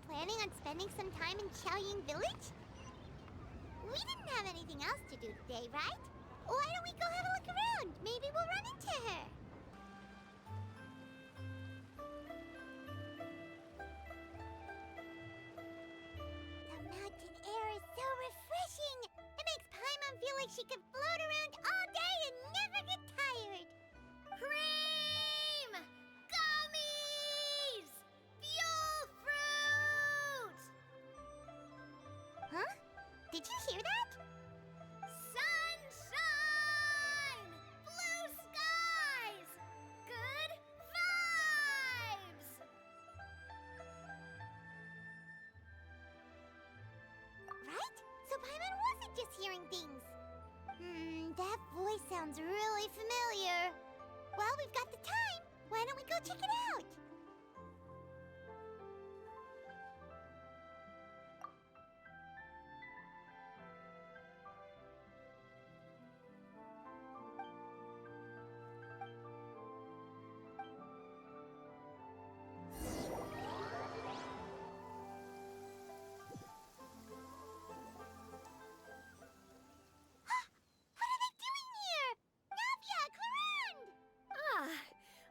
planning on spending some time in Xianyun village? We didn't have anything else to do today, right? Why don't we go have a look around? Maybe we'll run into her. The mountain air is so refreshing. It makes Paimon feel like she could float around all day and never get tired. Cream! Gummies! Fuel fruit! Huh? Did you hear that? Sunshine! Blue skies! Good vibes! Right? So Paimon wasn't just hearing things. That voice sounds really familiar. Well, we've got the time. Why don't we go check it out?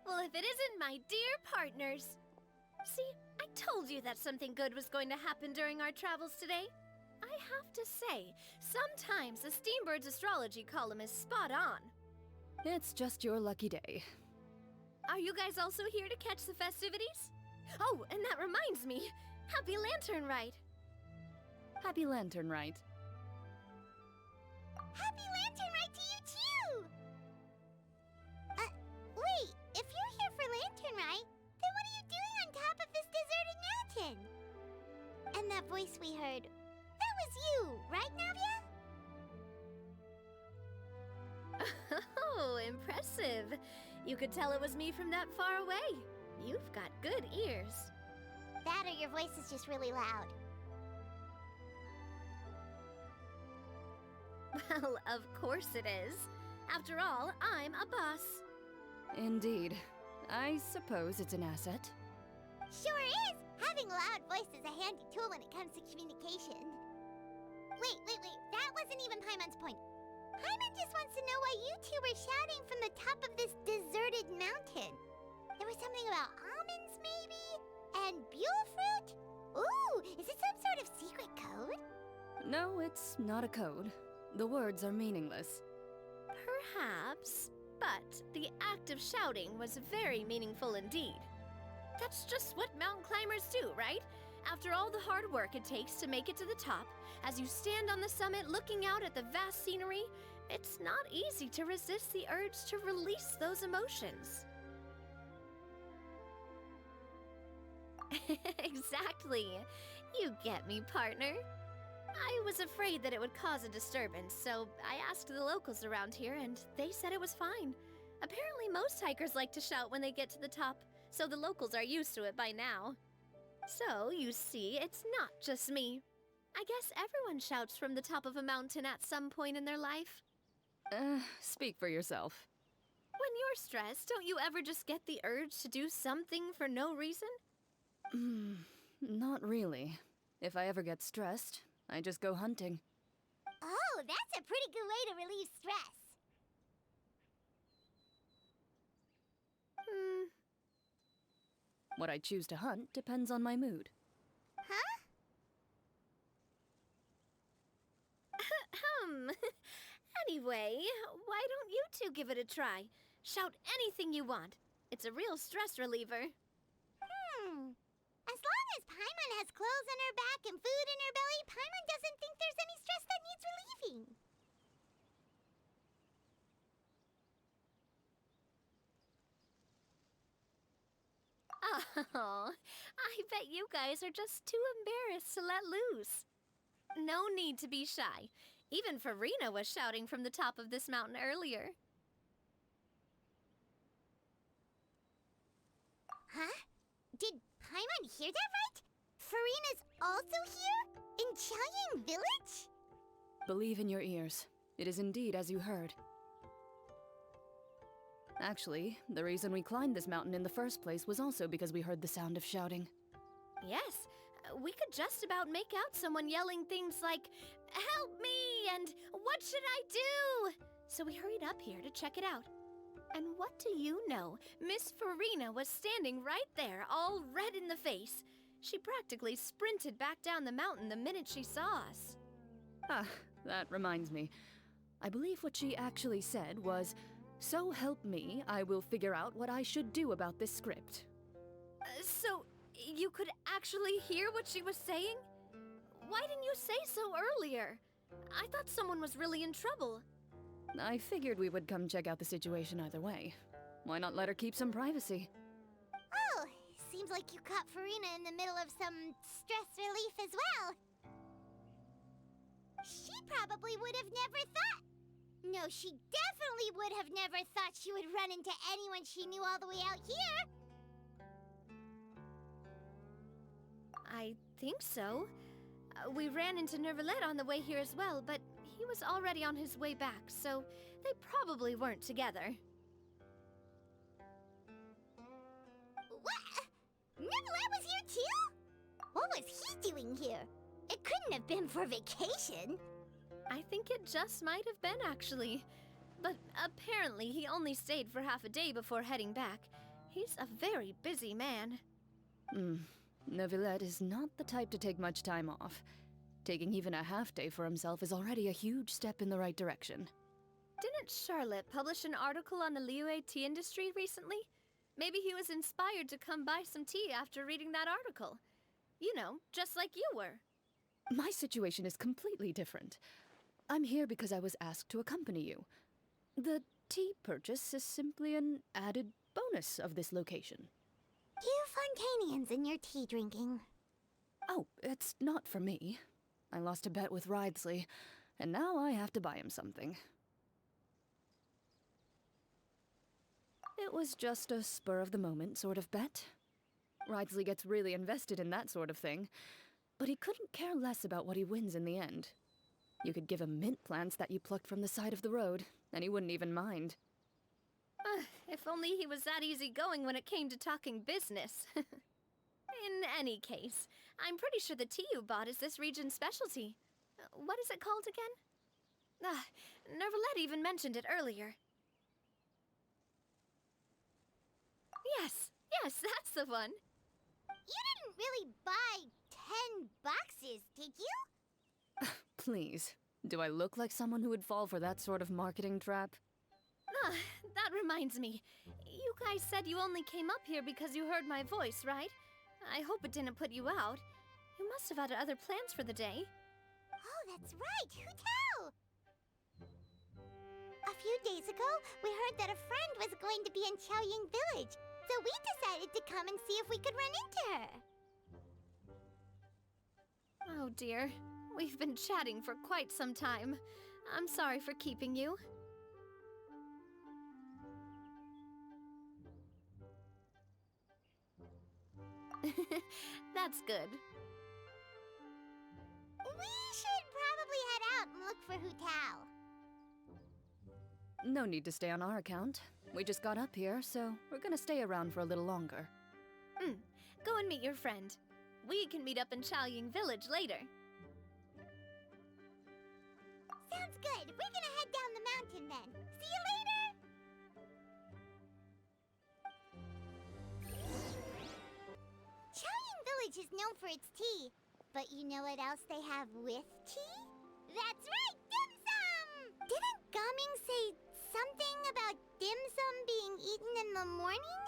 Well, if it isn't my dear partners. See, I told you that something good was going to happen during our travels today. I have to say, sometimes the Steambird's astrology column is spot on. It's just your lucky day. Are you guys also here to catch the festivities? Oh, and that reminds me, Happy Lantern Rite. Happy Lantern Rite. Happy Lantern Rite to you too! Wait, if you're here for Lantern Rite, then what are you doing on top of this deserted mountain? And that voice we heard, that was you, right, Navia? Oh, impressive. You could tell it was me from that far away. You've got good ears. That or your voice is just really loud. Well, of course it is. After all, I'm a boss. Indeed. I suppose it's an asset. Sure is! Having a loud voice is a handy tool when it comes to communication. Wait, that wasn't even Paimon's point. Paimon just wants to know why you two were shouting from the top of this deserted mountain. There was something about almonds, maybe? And buell fruit? Ooh, is it some sort of secret code? No, it's not a code. The words are meaningless. Perhaps, but the act of shouting was very meaningful indeed. That's just what mountain climbers do, right? After all the hard work it takes to make it to the top, as you stand on the summit looking out at the vast scenery, it's not easy to resist the urge to release those emotions. Exactly. You get me, partner. I was afraid that it would cause a disturbance, so I asked the locals around here and they said it was fine. Apparently most hikers like to shout when they get to the top, so the locals are used to it by now. So, you see, it's not just me. I guess everyone shouts from the top of a mountain at some point in their life. Speak for yourself. When you're stressed, don't you ever just get the urge to do something for no reason? Not really. If I ever get stressed, I just go hunting. Oh, that's a pretty good way to relieve stress. What I choose to hunt depends on my mood. Huh? Anyway, why don't you two give it a try? Shout anything you want. It's a real stress reliever. As long as Paimon has clothes on her back and food in her belly, Paimon doesn't think there's any stress that needs relieving. Oh, I bet you guys are just too embarrassed to let loose. No need to be shy. Even Farina was shouting from the top of this mountain earlier. Huh? Did Paimon hear that right? Farina's also here? In Xianyun village? Believe in your ears. It is indeed as you heard. Actually, the reason we climbed this mountain in the first place was also because we heard the sound of shouting. Yes, We could just about make out someone yelling things like, "Help me!" and "What should I do?" So we hurried up here to check it out. And what do you know? Miss Farina was standing right there, all red in the face. She practically sprinted back down the mountain the minute she saw us. Ah, that reminds me. I believe what she actually said was, "So help me, I will figure out what I should do about this script." So, you could actually hear what she was saying? Why didn't you say so earlier? I thought someone was really in trouble. I figured we would come check out the situation either way. Why not let her keep some privacy? Oh, seems like you caught Farina in the middle of some stress relief as well. She probably would have never thought. No, she definitely would have never thought she would run into anyone she knew all the way out here. I think so. We ran into Nervalette on the way here as well, but he was already on his way back, so they probably weren't together. What? Nervalette was here too? What was he doing here? It couldn't have been for vacation. I think it just might have been, actually. But apparently he only stayed for half a day before heading back. He's a very busy man. Neuvillette is not the type to take much time off. Taking even a half day for himself is already a huge step in the right direction. Didn't Charlotte publish an article on the Liyue tea industry recently? Maybe he was inspired to come buy some tea after reading that article. You know, just like you were. My situation is completely different. I'm here because I was asked to accompany you. The tea purchase is simply an added bonus of this location. You Fontainians and your tea drinking. Oh, it's not for me. I lost a bet with Ridesley, and now I have to buy him something. It was just a spur-of-the-moment sort of bet. Ridesley gets really invested in that sort of thing, but he couldn't care less about what he wins in the end. You could give him mint plants that you plucked from the side of the road, and he wouldn't even mind. If only he was that easygoing when it came to talking business. In any case, I'm pretty sure the tea you bought is this region's specialty. What is it called again? Nervalette even mentioned it earlier. Yes, that's the one. You didn't really buy 10 boxes, did you? Please, do I look like someone who would fall for that sort of marketing trap? That reminds me. You guys said you only came up here because you heard my voice, right? I hope it didn't put you out. You must have had other plans for the day. Oh, that's right. Who tell? A few days ago, we heard that a friend was going to be in Xianyun village, so we decided to come and see if we could run into her. Oh dear. We've been chatting for quite some time. I'm sorry for keeping you. That's good. We should probably head out and look for Hu Tao. No need to stay on our account. We just got up here, so we're gonna stay around for a little longer. Go and meet your friend. We can meet up in Xiaoying village later. Sounds good. We're gonna head down the mountain then. See you later! Xiaoying village is known for its tea. But you know what else they have with tea? That's right, dim sum! Didn't Gaming say something about dim sum being eaten in the morning?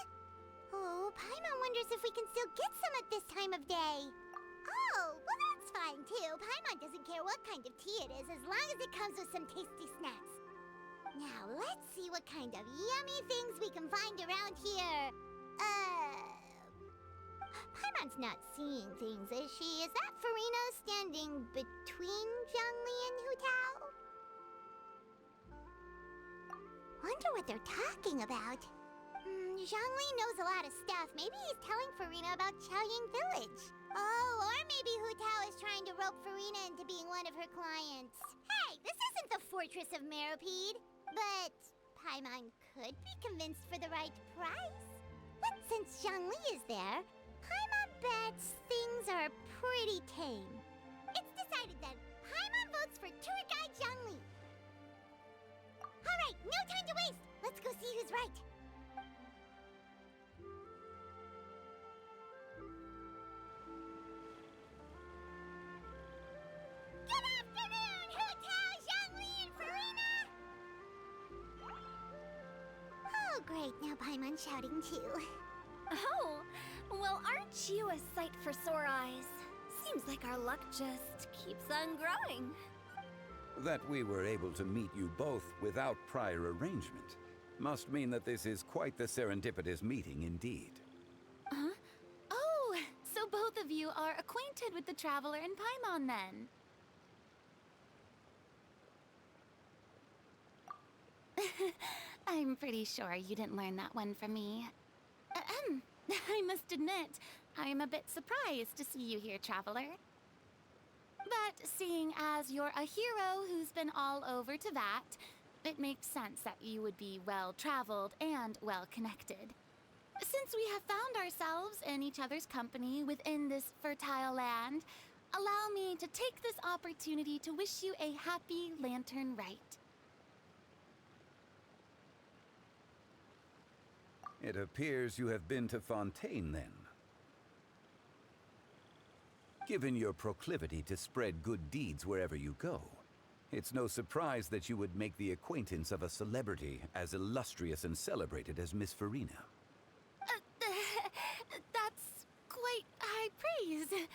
Oh, Paimon wonders if we can still get some at this time of day. Oh, well that's fine too. Paimon doesn't care what kind of tea it is as long as it comes with some tasty snacks. Now, let's see what kind of yummy things we can find around here. Paimon's not seeing things, is she? Is that Farina standing between Zhangli and Hu Tao? Wonder what they're talking about. Zhangli knows a lot of stuff. Maybe he's telling Farina about Xiaoying village. Oh, or maybe Hu Tao is trying to rope Farina into being one of her clients. Hey, this isn't the Fortress of Meropide. But Paimon could be convinced for the right price. But since Zhangli is there, Paimon bets things are pretty tame. It's decided then. Paimon votes for tour guide Zhongli. Alright, no time to waste. Let's go see who's right. Good afternoon, Hutao, Zhongli, and Farina! Oh, great. Now Paimon's shouting too. Oh, well, aren't you a sight for sore eyes? Seems like our luck just keeps on growing. That we were able to meet you both without prior arrangement must mean that this is quite the serendipitous meeting indeed. Huh? Oh, so both of you are acquainted with the Traveler and Paimon then? I'm pretty sure you didn't learn that one from me. I must admit, I am a bit surprised to see you here, Traveler. But seeing as you're a hero who's been all over Tamat, it makes sense that you would be well-traveled and well-connected. Since we have found ourselves in each other's company within this fertile land, allow me to take this opportunity to wish you a happy Lantern Rite. It appears you have been to Fontaine, then. Given your proclivity to spread good deeds wherever you go, it's no surprise that you would make the acquaintance of a celebrity as illustrious and celebrated as Miss Farina. That's quite high praise.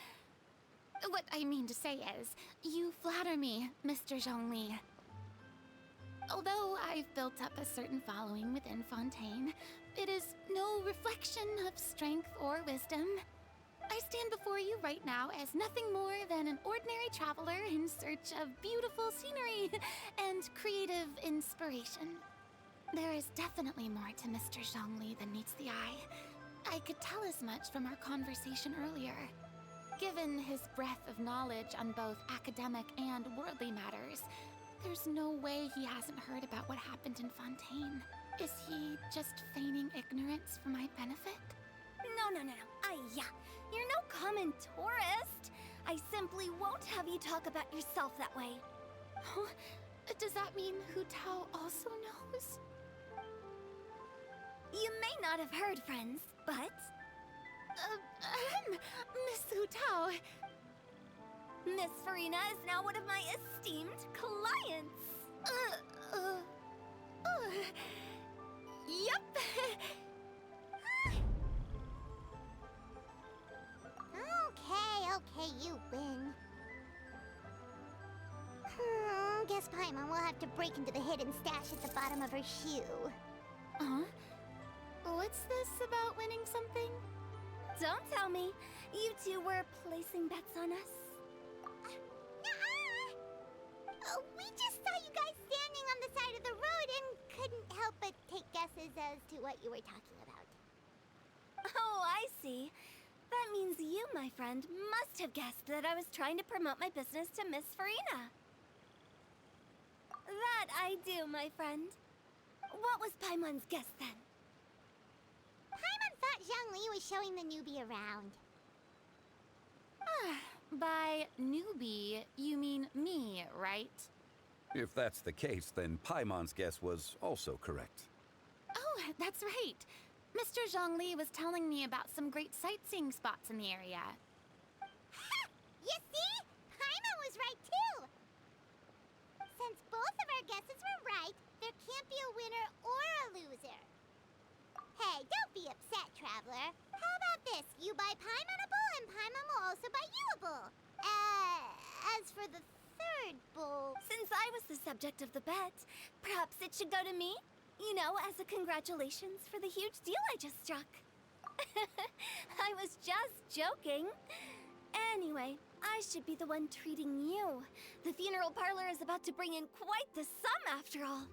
What I mean to say is, you flatter me, Mr. Zhongli. Although I've built up a certain following within Fontaine, it is no reflection of strength or wisdom. I stand before you right now as nothing more than an ordinary traveler in search of beautiful scenery and creative inspiration. There is definitely more to Mr. Zhongli than meets the eye. I could tell as much from our conversation earlier. Given his breadth of knowledge on both academic and worldly matters, there's no way he hasn't heard about what happened in Fontaine. Is he just feigning ignorance for my benefit? No. Yeah, you're no common tourist. I simply won't have you talk about yourself that way. Huh? Does that mean Hutao also knows? You may not have heard, friends, but... Miss Hutao. Miss Farina is now one of my esteemed clients. Yup. Okay, you win. Guess Paimon will have to break into the hidden stash at the bottom of her shoe. Huh? What's this about winning something? Don't tell me. You two were placing bets on us. Nuh-uh! We just saw you guys standing on the side of the road and couldn't help but take guesses as to what you were talking about. Oh, I see. That means you, my friend, must have guessed that I was trying to promote my business to Miss Farina. That I do, my friend. What was Paimon's guess then? Paimon thought Zhongli was showing the newbie around. By newbie, you mean me, right? If that's the case, then Paimon's guess was also correct. Oh, that's right. Mr. Zhongli was telling me about some great sightseeing spots in the area. Ha! You see? Paimon was right too! Since both of our guesses were right, there can't be a winner or a loser. Hey, don't be upset, Traveler. How about this? You buy Paimon a bowl and Paimon will also buy you a bowl. As for the third bowl... Since I was the subject of the bet, perhaps it should go to me? You know, as a congratulations for the huge deal I just struck. I was just joking. Anyway, I should be the one treating you. The funeral parlor is about to bring in quite the sum after all.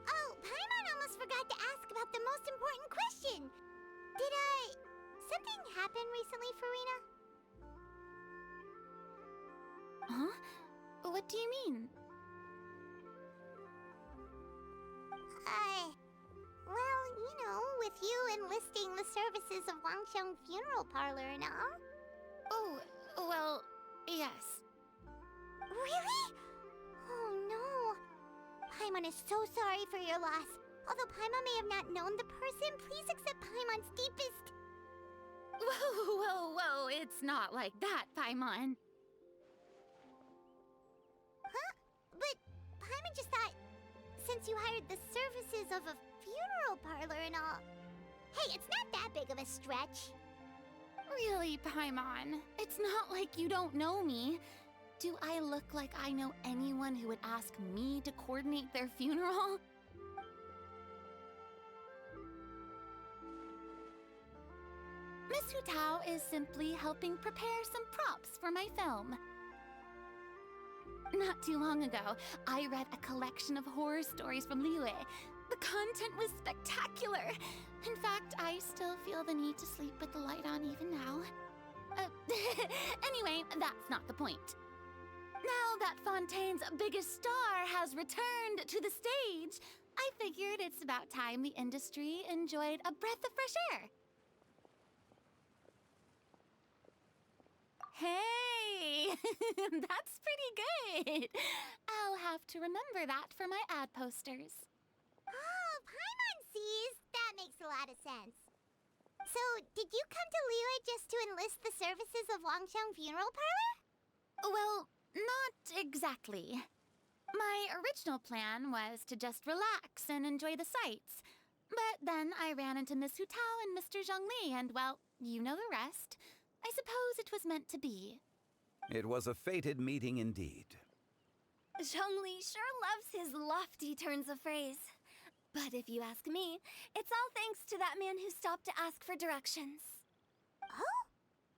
Oh, Paimon almost forgot to ask about the most important question. Did, something happen recently, Farina? Huh? What do you mean? Well, you know, with you enlisting the services of Wangsheng Funeral Parlor and all. Oh, Well, yes. Really? Oh no. Paimon is so sorry for your loss. Although Paimon may have not known the person, please accept Paimon's deepest... Whoa, it's not like that, Paimon. Huh? But Paimon just thought, since you hired the services of a funeral parlor and all... Hey, it's not that big of a stretch. Really, Paimon? It's not like you don't know me. Do I look like I know anyone who would ask me to coordinate their funeral? Miss Hu Tao is simply helping prepare some props for my film. Not too long ago, I read a collection of horror stories from Liyue. The content was spectacular. In fact, I still feel the need to sleep with the light on even now. Anyway, that's not the point. Now that Fontaine's biggest star has returned to the stage, I figured it's about time the industry enjoyed a breath of fresh air. Hey, that's pretty good. I'll have to remember that for my ad posters. Oh, Paimon sees. That makes a lot of sense. So, did you come to Liyue just to enlist the services of Wangxiang Funeral Parlor? Well, not exactly. My original plan was to just relax and enjoy the sights. But then I ran into Miss Hu Tao and Mr. Zhongli, and well, you know the rest. I suppose it was meant to be. It was a fated meeting indeed. Zhongli sure loves his lofty turns of phrase. But if you ask me, it's all thanks to that man who stopped to ask for directions. Oh?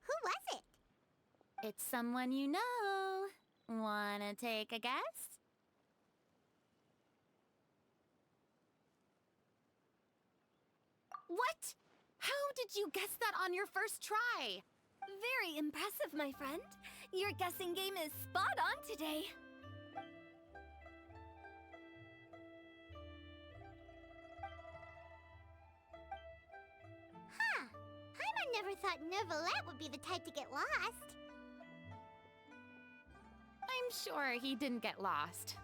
Who was it? It's someone you know. Wanna take a guess? What? How did you guess that on your first try? Very impressive, my friend. Your guessing game is spot on today. Huh. Paimon never thought Neuvillette would be the type to get lost. I'm sure he didn't get lost.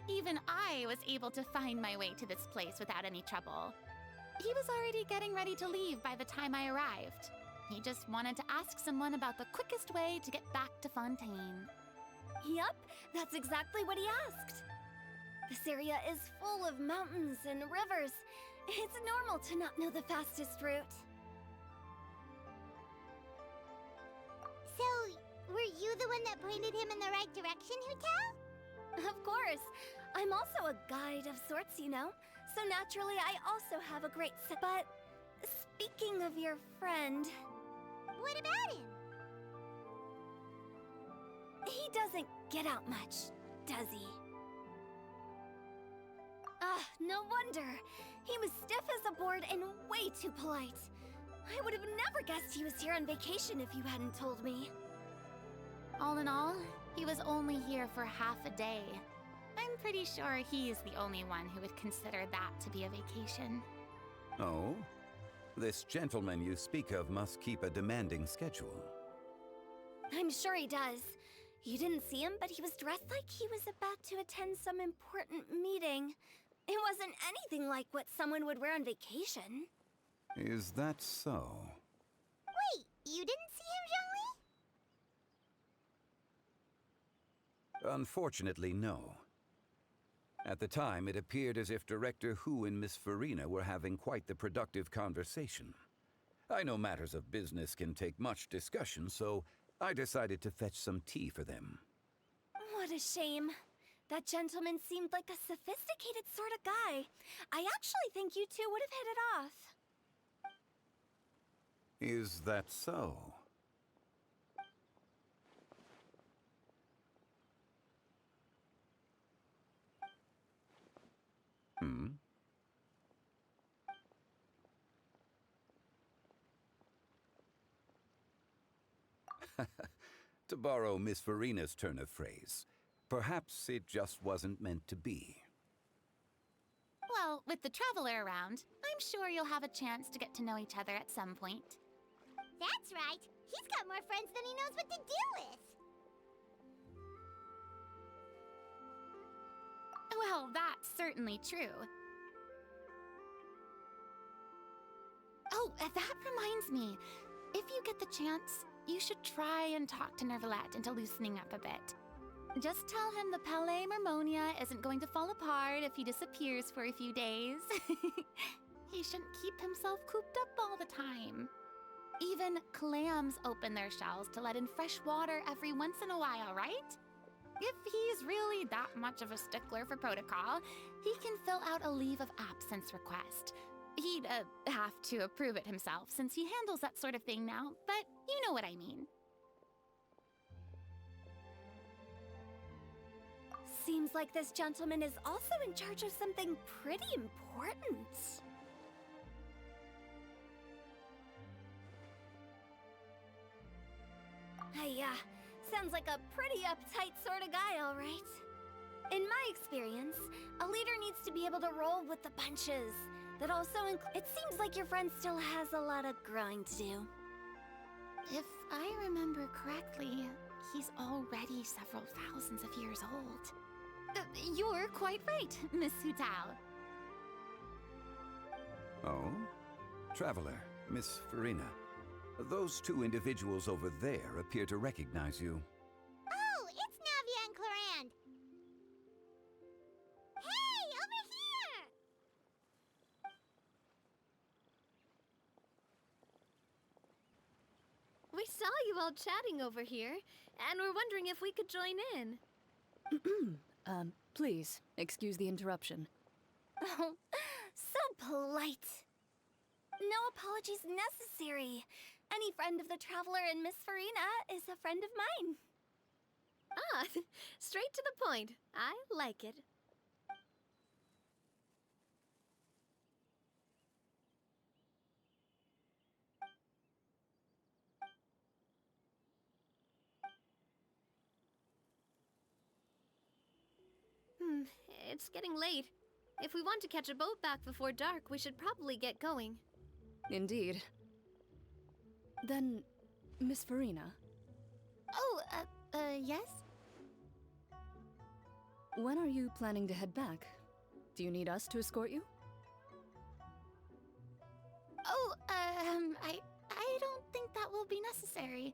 Even I was able to find my way to this place without any trouble. He was already getting ready to leave by the time I arrived. He just wanted to ask someone about the quickest way to get back to Fontaine. Yup, that's exactly what he asked. This area is full of mountains and rivers. It's normal to not know the fastest route. So, were you the one that pointed him in the right direction, Hu Tao? Of course. I'm also a guide of sorts, you know. So naturally, I also have a great sense. But speaking of your friend... What about him? He doesn't get out much, does he? Ah, no wonder. He was stiff as a board and way too polite. I would have never guessed he was here on vacation if you hadn't told me. All in all, he was only here for half a day. I'm pretty sure he's the only one who would consider that to be a vacation. Oh? This gentleman you speak of must keep a demanding schedule. I'm sure he does. You didn't see him, but he was dressed like he was about to attend some important meeting. It wasn't anything like what someone would wear on vacation. Is that so? Wait, you didn't see him, Zhongli? Unfortunately, no. At the time, it appeared as if Director Hu and Miss Farina were having quite the productive conversation. I know matters of business can take much discussion, so I decided to fetch some tea for them. What a shame. That gentleman seemed like a sophisticated sort of guy. I actually think you two would have hit it off. Is that so? Hmm? To borrow Miss Farina's turn of phrase, perhaps it just wasn't meant to be. Well, with the traveler around, I'm sure you'll have a chance to get to know each other at some point. That's right. He's got more friends than he knows what to do with. Well, that's certainly true. Oh, that reminds me. If you get the chance, you should try and talk to Nervalette into loosening up a bit. Just tell him the Palais Mermonia isn't going to fall apart if he disappears for a few days. He shouldn't keep himself cooped up all the time. Even clams open their shells to let in fresh water every once in a while, right? If he's really that much of a stickler for protocol, he can fill out a leave of absence request. He'd have to approve it himself since he handles that sort of thing now, but you know what I mean. Seems like this gentleman is also in charge of something pretty important. Sounds like a pretty uptight sort of guy, all right. In my experience, a leader needs to be able to roll with the punches. That also it seems like your friend still has a lot of growing to do. If I remember correctly, he's already several thousands of years old. You're quite right, Miss Hutao. Oh? Traveler, Miss Farina. Those two individuals over there appear to recognize you. Oh, it's Navia and Clorand. Hey, over here! We saw you all chatting over here, and we're wondering if we could join in. Please, excuse the interruption. Oh, so polite. No apologies necessary. Any friend of the Traveler and Miss Farina is a friend of mine. Ah, straight to the point. I like it. It's getting late. If we want to catch a boat back before dark, we should probably get going. Indeed. Then, Miss Farina, Oh, yes? when are you planning to head back? Do you need us to escort you? Oh, I don't think that will be necessary.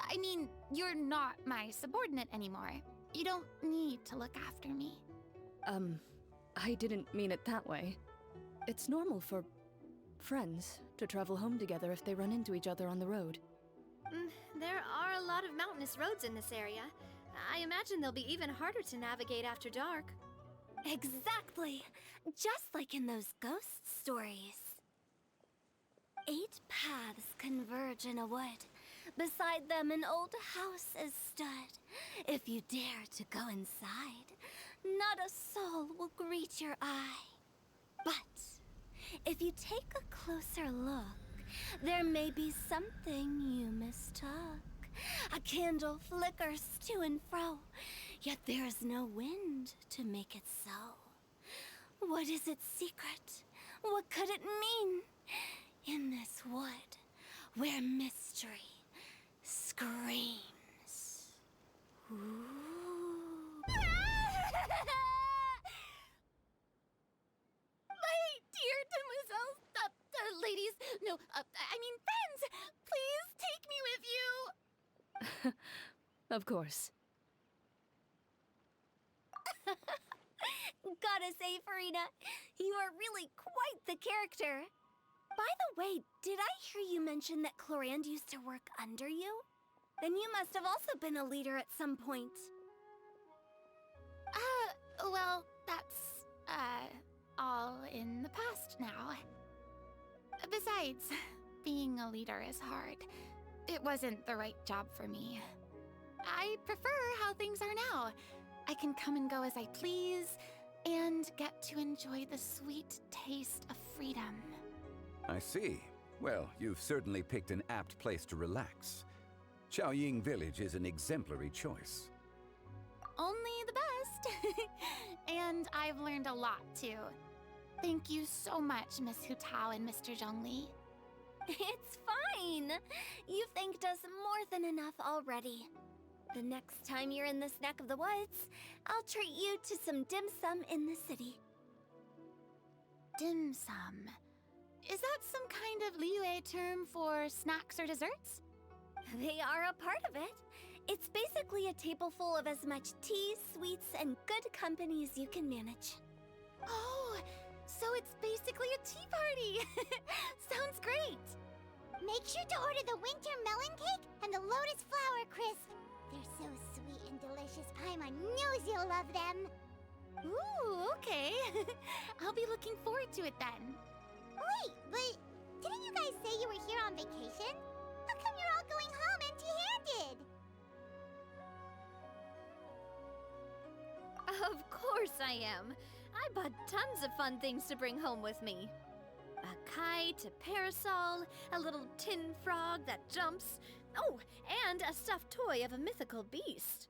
I mean, you're not my subordinate anymore. You don't need to look after me. I didn't mean it that way. It's normal for friends to travel home together if they run into each other on the road. There are a lot of mountainous roads in this area. I imagine they'll be even harder to navigate after dark. Exactly! Just like in those ghost stories. 8 paths converge in a wood. Beside them an old house is stood. If you dare to go inside, not a soul will greet your eye. But if you take a closer look, there may be something you mistook. A candle flickers to and fro, yet there is no wind to make it so. What is its secret? What could it mean? In this wood, where mystery screams. Ooh. My dear demoiselles, ladies, no, I mean friends, please take me with you. Of course. Gotta say, Farina, you are really quite the character. By the way, did I hear you mention that Clorand used to work under you? Then you must have also been a leader at some point. Well, that's, all in the past now. Besides, being a leader is hard. It wasn't the right job for me. I prefer how things are now. I can come and go as I please, and get to enjoy the sweet taste of freedom. I see. Well, you've certainly picked an apt place to relax. Xiaoying Village is an exemplary choice. Only the best. And I've learned a lot, too. Thank you so much, Miss Hutao and Mr. Zhongli. It's fine. You've thanked us more than enough already. The next time you're in this neck of the woods, I'll treat you to some dim sum in the city. Dim sum. Is that some kind of Liyue term for snacks or desserts? They are a part of it. It's basically a table full of as much tea, sweets, and good company as you can manage. Oh, so it's basically a tea party. Sounds great. Make sure to order the winter melon cake and the lotus flower crisp. They're so sweet and delicious. Paimon knows you'll love them. Ooh, okay. I'll be looking forward to it then. Wait, but didn't you guys say you were here on vacation? How come you're all going home empty-handed? Of course I am. I bought tons of fun things to bring home with me. A kite, a parasol, a little tin frog that jumps. Oh, and a stuffed toy of a mythical beast.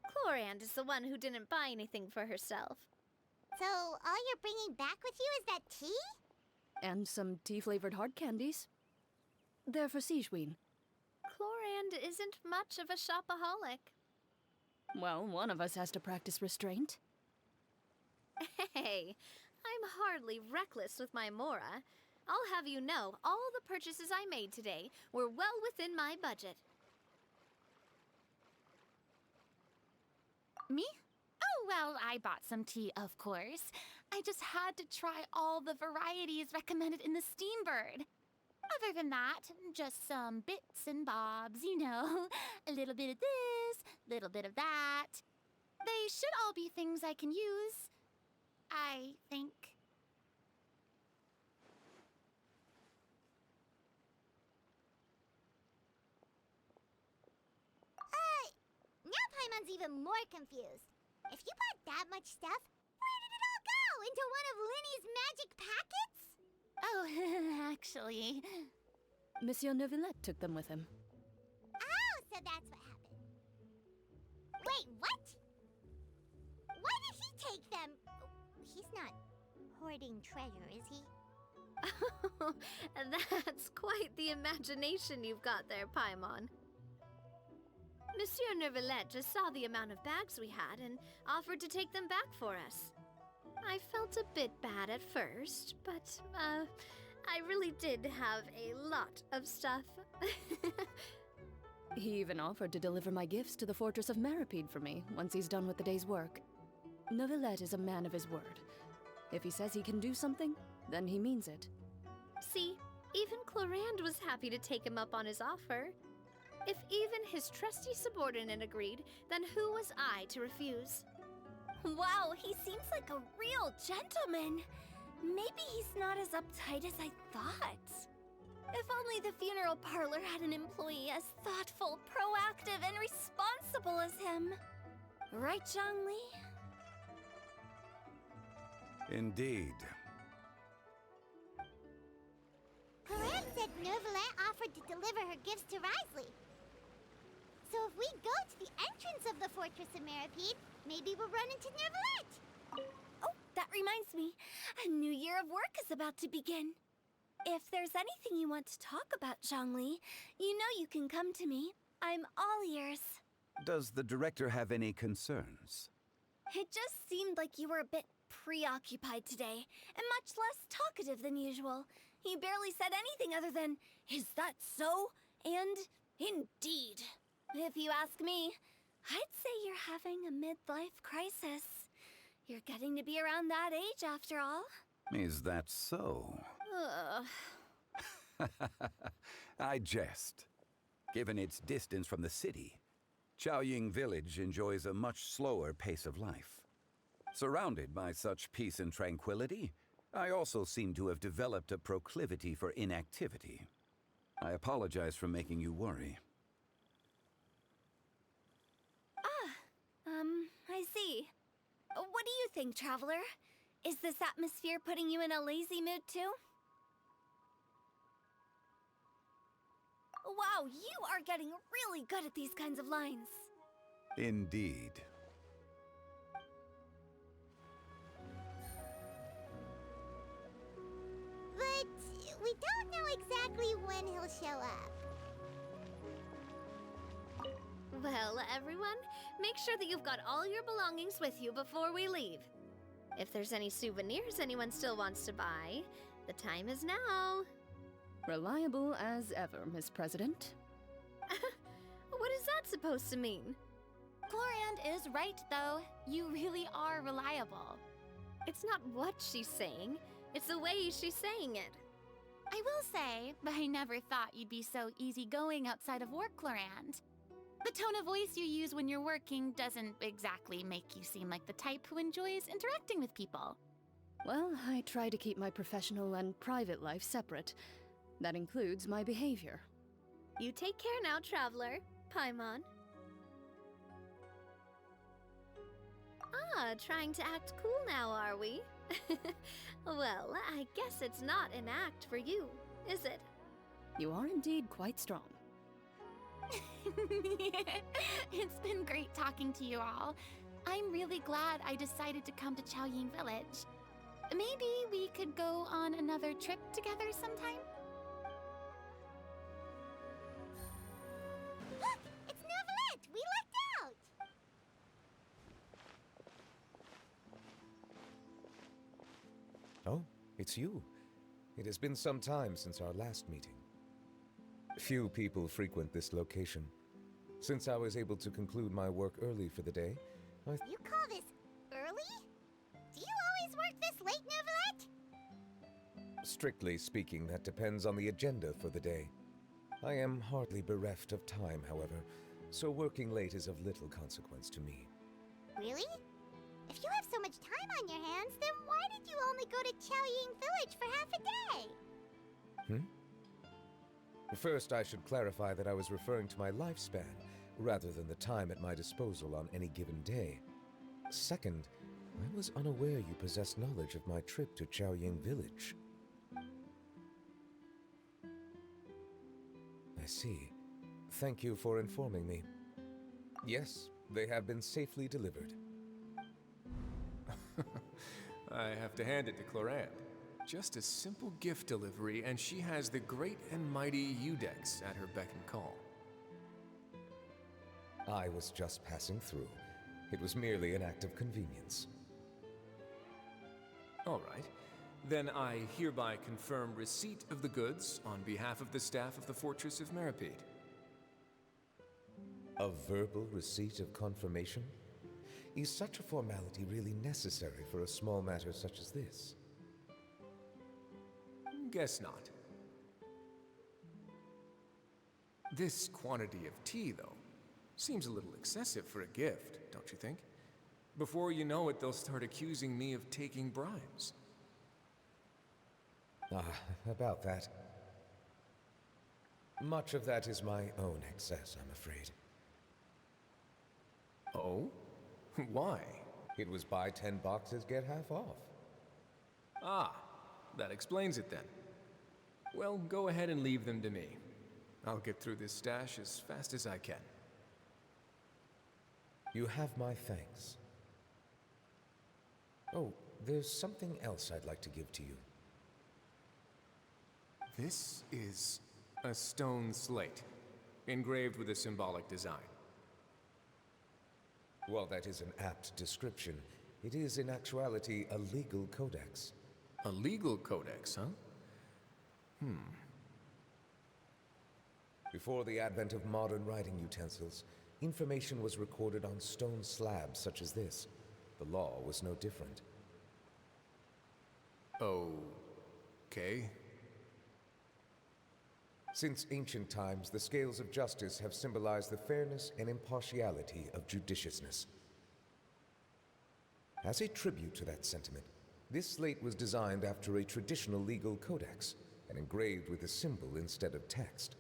Chlorand is the one who didn't buy anything for herself. So all you're bringing back with you is that tea? And some tea-flavored hard candies. They're for xianyun. Chlorand isn't much of a shopaholic. Well, one of us has to practice restraint. Hey, I'm hardly reckless with my Mora. I'll have you know, all the purchases I made today were well within my budget. Me? Oh, well, I bought some tea, of course. I just had to try all the varieties recommended in the Steambird. Other than that, just some bits and bobs, you know. A little bit of this, little bit of that. They should all be things I can use, I think. Now Paimon's even more confused. If you bought that much stuff, where did it all go? Into one of Linny's magic packets? Oh, actually... Monsieur Neuvillette took them with him. Oh, so that's what happened. Wait, what? Why did he take them? He's not hoarding treasure, is he? That's quite the imagination you've got there, Paimon. Monsieur Neuvillette just saw the amount of bags we had and offered to take them back for us. I felt a bit bad at first, but, I really did have a lot of stuff. He even offered to deliver my gifts to the Fortress of Meripede for me once he's done with the day's work. Neuvillette is a man of his word. If he says he can do something, then he means it. See, even Chlorand was happy to take him up on his offer. If even his trusty subordinate agreed, then who was I to refuse? Wow, he seems like a real gentleman. Maybe he's not as uptight as I thought. If only the funeral parlor had an employee as thoughtful, proactive, and responsible as him. Right, Zhongli? Indeed. Chlorand said Neuvillette offered to deliver her gifts to Risley. So if we go to the entrance of the Fortress of Meripede, maybe we'll run into Neuvillette. Oh, that reminds me. A new year of work is about to begin. If there's anything you want to talk about, Zhongli, you know you can come to me. I'm all ears. Does the director have any concerns? It just seemed like you were a bit preoccupied today, and much less talkative than usual. You barely said anything other than, "Is that so?" and "Indeed." If you ask me, I'd say you're having a midlife crisis. You're getting to be around that age after all. Is that so? I jest. Given its distance from the city, Xiaoying Village enjoys a much slower pace of life. Surrounded by such peace and tranquility, I also seem to have developed a proclivity for inactivity. I apologize for making you worry. I see. What do you think, Traveler? Is this atmosphere putting you in a lazy mood too? Wow, you are getting really good at these kinds of lines. Indeed. But we don't know exactly when he'll show up. Well, everyone, make sure that you've got all your belongings with you before we leave. If there's any souvenirs anyone still wants to buy, the time is now. Reliable as ever, Miss President. What is that supposed to mean? Chlorand is right, though. You really are reliable. It's not what she's saying, it's the way she's saying it. I will say, but I never thought you'd be so easygoing outside of work, Chlorand. The tone of voice you use when you're working doesn't exactly make you seem like the type who enjoys interacting with people. Well, I try to keep my professional and private life separate. That includes my behavior. You take care now, Traveler. Paimon. Ah, trying to act cool now, are we? Well, I guess it's not an act for you, is it? You are indeed quite strong. It's been great talking to you all. I'm really glad I decided to come to Xianyun Village. Maybe we could go on another trip together sometime? Look! It's Novelette! We lucked out! Oh, it's you. It has been some time since our last meeting. Few people frequent this location. Since I was able to conclude my work early for the day, You call this early? Do you always work this late, Novelette? strictly speaking, that depends on the agenda for the day. I am hardly bereft of time, however, so working late is of little consequence to me. Really? If you have so much time on your hands, then why did you only go to Xiaoying Village for half a day? First, I should clarify that I was referring to my lifespan, rather than the time at my disposal on any given day. Second, I was unaware you possessed knowledge of my trip to Xiaoying Village. I see. Thank you for informing me. Yes, they have been safely delivered. I have to hand it to Chlorand. Just a simple gift delivery, and she has the great and mighty Udex at her beck and call. I was just passing through. It was merely an act of convenience. All right. Then I hereby confirm receipt of the goods on behalf of the staff of the Fortress of Meripede. A verbal receipt of confirmation? Is such a formality really necessary for a small matter such as this? Guess not. This quantity of tea, though, seems a little excessive for a gift, don't you think? Before you know it, they'll start accusing me of taking bribes. About that. Much of that is my own excess, I'm afraid. Oh? Why? It was buy 10 boxes, get half off. Ah, that explains it then. Well, go ahead and leave them to me. I'll get through this stash as fast as I can. You have my thanks. Oh, there's something else I'd like to give to you. This is a stone slate, engraved with a symbolic design. While that is an apt description, it is in actuality a legal codex. A legal codex, huh? Before the advent of modern writing utensils, information was recorded on stone slabs such as this. The law was no different. Okay. Since ancient times, the scales of justice have symbolized the fairness and impartiality of judiciousness. As a tribute to that sentiment, this slate was designed after a traditional legal codex and engraved with a symbol instead of text.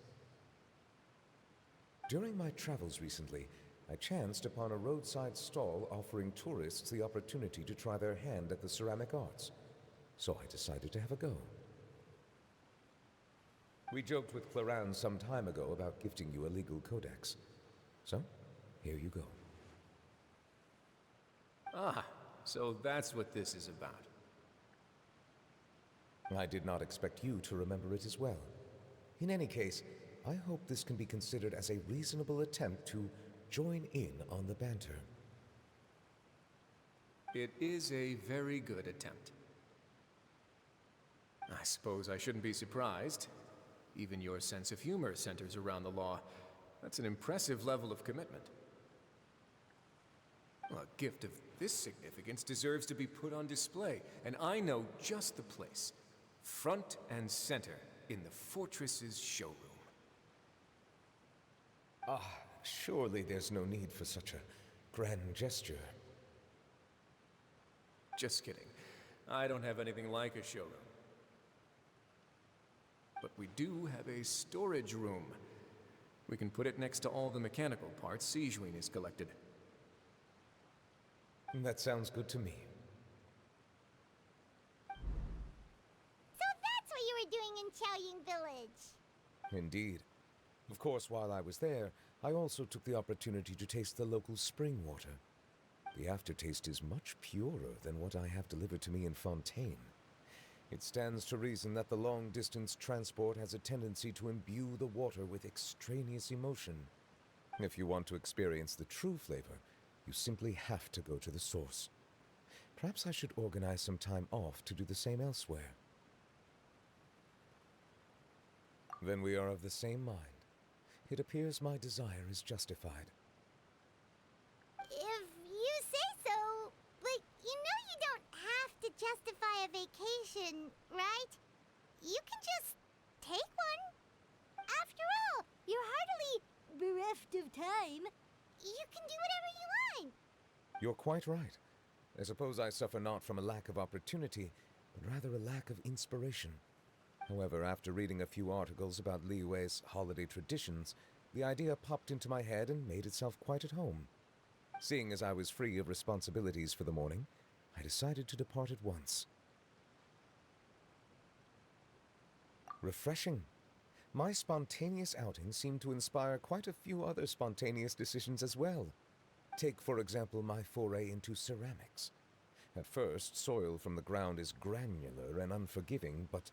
During my travels recently, I chanced upon a roadside stall offering tourists the opportunity to try their hand at the ceramic arts, so I decided to have a go. We joked with Chlorand some time ago about gifting you a legal codex. So, here you go. Ah, so that's what this is about. I did not expect you to remember it as well. In any case, I hope this can be considered as a reasonable attempt to join in on the banter. It is a very good attempt. I suppose I shouldn't be surprised. Even your sense of humor centers around the law. That's an impressive level of commitment. Well, a gift of this significance deserves to be put on display, and I know just the place. Front and center in the fortress's showroom. Surely there's no need for such a grand gesture. Just kidding. I don't have anything like a showroom. But we do have a storage room. We can put it next to all the mechanical parts xianyun has collected. That sounds good to me. So that's what you were doing in xianyun Village. Indeed. Of course, while I was there, I also took the opportunity to taste the local spring water. The aftertaste is much purer than what I have delivered to me in Fontaine. It stands to reason that the long-distance transport has a tendency to imbue the water with extraneous emotion. If you want to experience the true flavor, you simply have to go to the source. Perhaps I should organize some time off to do the same elsewhere. Then we are of the same mind. It appears my desire is justified. If you say so, but you know you don't have to justify a vacation, right? You can just take one. After all, you're hardly bereft of time. You can do whatever you want. You're quite right. I suppose I suffer not from a lack of opportunity, but rather a lack of inspiration. However, after reading a few articles about Liyue's holiday traditions, the idea popped into my head and made itself quite at home. Seeing as I was free of responsibilities for the morning, I decided to depart at once. Refreshing. My spontaneous outing seemed to inspire quite a few other spontaneous decisions as well. Take, for example, my foray into ceramics. At first, soil from the ground is granular and unforgiving, but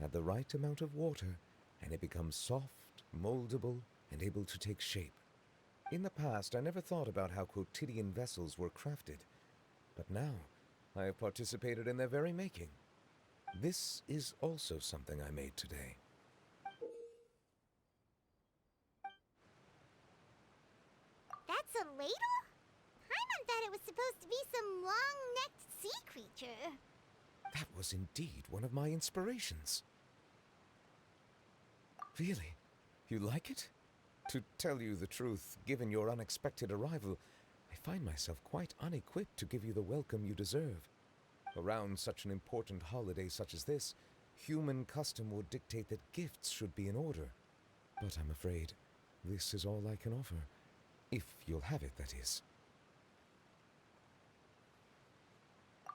add the right amount of water, and it becomes soft, moldable, and able to take shape. In the past, I never thought about how quotidian vessels were crafted, but now I have participated in their very making. This is also something I made today. That's a ladle? Paimon thought it was supposed to be some long-necked sea creature. That was indeed one of my inspirations. Really? You like it? To tell you the truth, given your unexpected arrival, I find myself quite unequipped to give you the welcome you deserve. Around such an important holiday such as this, human custom would dictate that gifts should be in order. But I'm afraid this is all I can offer. If you'll have it, that is.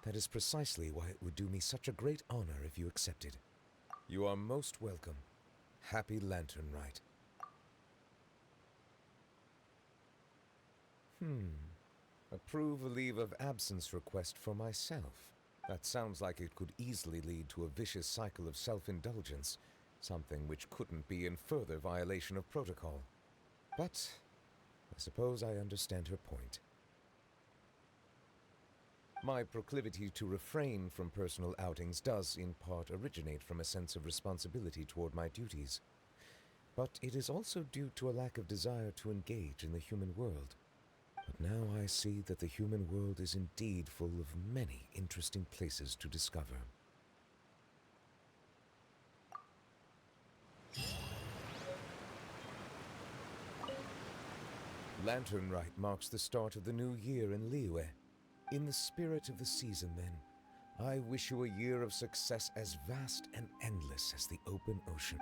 That is precisely why it would do me such a great honor if you accepted. You are most welcome. Happy Lantern Rite. Approve a leave of absence request for myself. That sounds like it could easily lead to a vicious cycle of self-indulgence, something which couldn't be in further violation of protocol. But I suppose I understand her point. My proclivity to refrain from personal outings does, in part, originate from a sense of responsibility toward my duties. But it is also due to a lack of desire to engage in the human world. But now I see that the human world is indeed full of many interesting places to discover. Lantern Rite marks the start of the new year in Liyue. In the spirit of the season, then, I wish you a year of success as vast and endless as the open ocean.